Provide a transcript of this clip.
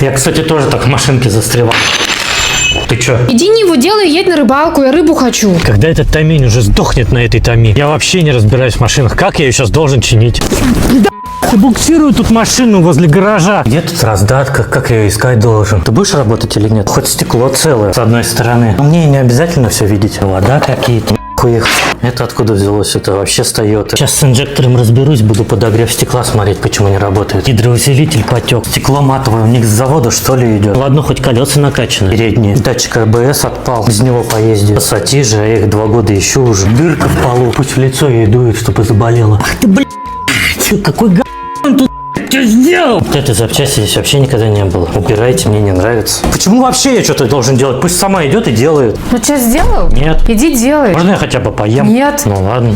Я, кстати, тоже так в машинке застревал. Ты чё? Иди не его делай, едь на рыбалку, я рыбу хочу. Когда этот Томень уже сдохнет на этой Томе? Я вообще не разбираюсь в машинах. Как я ее сейчас должен чинить? Я буксирую тут машину возле гаража. Где тут раздатка? Как я ее искать должен? Ты будешь работать или нет? Хоть стекло целое, с одной стороны. Но мне не обязательно все видеть. Вода какие-то. Их. Это откуда взялось? Это вообще с Toyota. Сейчас с инжектором разберусь, буду подогрев стекла смотреть, почему не работает. Гидроусилитель потек. Стекло матовое, у них с завода что ли идет? Ладно, хоть колеса накачаны. Передние. Датчик АБС отпал. Без него поездил. Пассати же, я их 2 года ищу уже. Дырка в полу. Пусть в лицо ей дует, чтобы заболело. Ах ты, блядь! Какой га***н тут что сделал? Вот этой запчасти здесь вообще никогда не было. Убирайте, мне не нравится. Почему вообще я что-то должен делать? Пусть сама идет и делает. Ну что, сделал? Нет. Иди делай. Можно я хотя бы поем? Нет. Ну ладно.